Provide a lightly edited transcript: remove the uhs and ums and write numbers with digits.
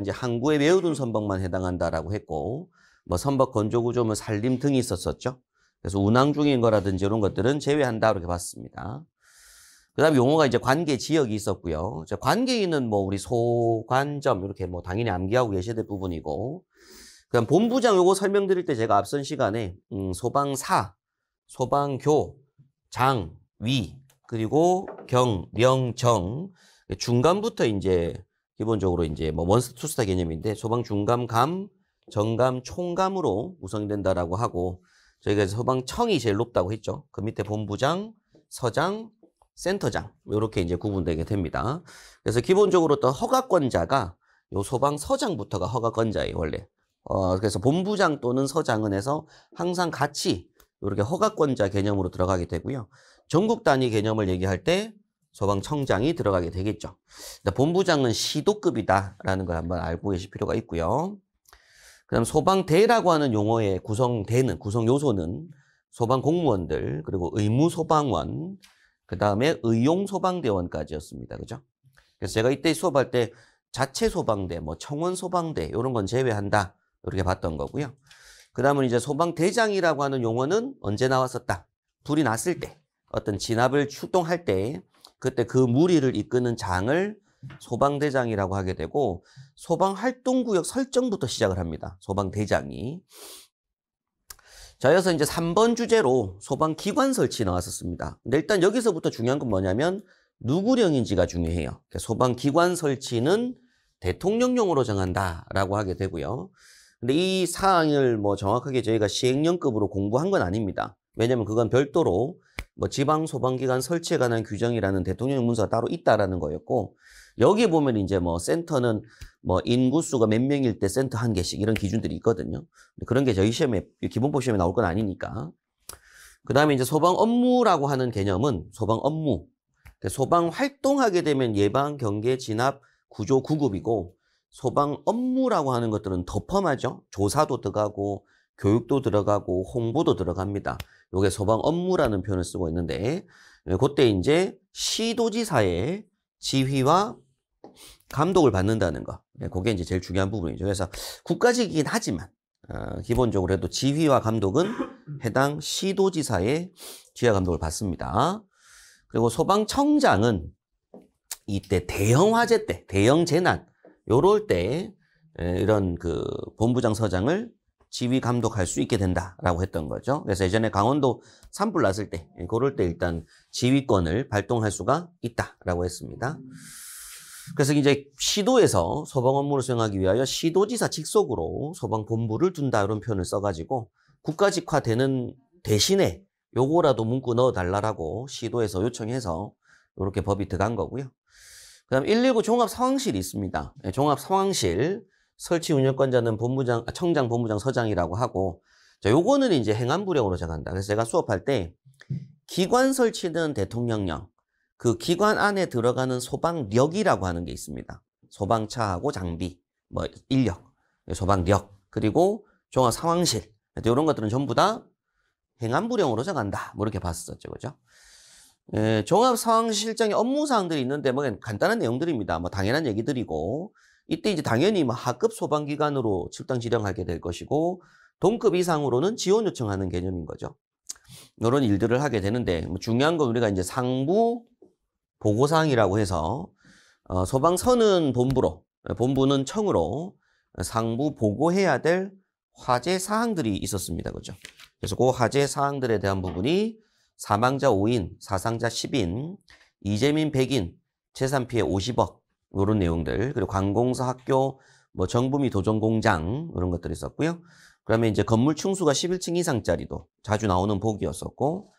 이제 항구에 메어둔 선박만 해당한다라고 했고, 뭐 선박 건조 구조물 살림 등이 있었었죠. 그래서 운항 중인 거라든지 이런 것들은 제외한다 이렇게 봤습니다. 그다음 용어가 이제 관계 지역이 있었고요. 관계인은 뭐 우리 소관점 이렇게 뭐 당연히 암기하고 계셔야 될 부분이고, 그다음 본부장 요거 설명드릴 때 제가 앞선 시간에 소방사, 소방교, 장, 위, 그리고 경, 령, 정 중간부터 이제 기본적으로 이제 뭐 원스타 투스타 개념인데 소방 중감, 감, 정감, 총감으로 구성이 된다라고 하고, 저희가 소방청이 제일 높다고 했죠. 그 밑에 본부장, 서장, 센터장 이렇게 이제 구분되게 됩니다. 그래서 기본적으로 또 허가권자가 요 소방서장부터가 허가권자예요, 원래. 그래서 본부장 또는 서장은 해서 항상 같이 이렇게 허가권자 개념으로 들어가게 되고요. 전국 단위 개념을 얘기할 때 소방청장이 들어가게 되겠죠. 본부장은 시도급이다라는 걸 한번 알고 계실 필요가 있고요. 그다음 소방대라고 하는 용어의 구성 요소는 소방 공무원들, 그리고 의무 소방원, 그다음에 의용 소방대원까지였습니다. 그죠? 그래서 제가 이때 수업할 때 자체 소방대, 뭐 청원 소방대 이런 건 제외한다. 이렇게 봤던 거고요. 그다음은 이제 소방대장이라고 하는 용어는 언제 나왔었다? 불이 났을 때, 어떤 진압을 출동할 때 그때 그 무리를 이끄는 장을 소방대장이라고 하게 되고, 소방활동구역 설정부터 시작을 합니다. 소방대장이. 자, 이어서 이제 3번 주제로 소방기관 설치 나왔었습니다. 근데 일단 여기서부터 중요한 건 뭐냐면 누구령인지가 중요해요. 소방기관 설치는 대통령령으로 정한다라고 하게 되고요. 근데 이 사항을 뭐 정확하게 저희가 시행령급으로 공부한 건 아닙니다. 왜냐면 그건 별도로 뭐 지방소방기관 설치에 관한 규정이라는 대통령 문서가 따로 있다라는 거였고, 여기 보면 이제 뭐 센터는 뭐 인구수가 몇 명일 때 센터 한 개씩 이런 기준들이 있거든요. 그런 게 저희 시험에, 기본법 시험에 나올 건 아니니까. 그 다음에 이제 소방 업무라고 하는 개념은 소방 업무. 소방 활동하게 되면 예방, 경계, 진압, 구조, 구급이고, 소방 업무라고 하는 것들은 더 펌하죠. 조사도 들어가고, 교육도 들어가고, 홍보도 들어갑니다. 요게 소방 업무라는 표현을 쓰고 있는데, 그때 이제 시도지사의 지휘와 감독을 받는다는 거. 그게 이제 제일 중요한 부분이죠. 그래서 국가직이긴 하지만, 기본적으로 해도 지휘와 감독은 해당 시도지사의 지휘와 감독을 받습니다. 그리고 소방청장은 이때 대형 화재 때, 대형 재난, 요럴 때, 이런 그 본부장 서장을 지휘 감독할 수 있게 된다라고 했던 거죠. 그래서 예전에 강원도 산불 났을 때, 그럴 때 일단 지휘권을 발동할 수가 있다라고 했습니다. 그래서 이제 시도에서 소방 업무를 수행하기 위하여 시도지사 직속으로 소방본부를 둔다 이런 표현을 써가지고 국가직화되는 대신에 요거라도 문구 넣어달라고 시도에서 요청해서 이렇게 법이 들어간 거고요. 그 다음 119 종합상황실이 있습니다. 종합상황실 설치 운영권자는 청장, 본부장, 서장이라고 하고, 자, 요거는 이제 행안부령으로 정한다. 그래서 제가 수업할 때 기관 설치는 대통령령, 그 기관 안에 들어가는 소방력이라고 하는 게 있습니다. 소방차하고 장비, 뭐 인력, 소방력, 그리고 종합상황실, 이런 것들은 전부 다 행안부령으로 정한다. 뭐 이렇게 봤었죠, 그죠? 종합상황실장의 업무사항들이 있는데 뭐 간단한 내용들입니다. 뭐 당연한 얘기들이고, 이때 이제 당연히 뭐 하급 소방기관으로 출동 지령하게 될 것이고, 동급 이상으로는 지원 요청하는 개념인 거죠. 이런 일들을 하게 되는데, 뭐 중요한 건 우리가 이제 상부 보고사항이라고 해서, 소방서는 본부는 청으로 상부 보고해야 될 화재 사항들이 있었습니다. 그죠? 그래서 그 화재 사항들에 대한 부분이 사망자 5인, 사상자 10인, 이재민 100인, 재산 피해 50억, 이런 내용들, 그리고 관공서, 학교, 뭐 정부 및 도전공장, 이런 것들이 있었고요. 그다음에 이제 건물 층수가 11층 이상짜리도 자주 나오는 보기였었고,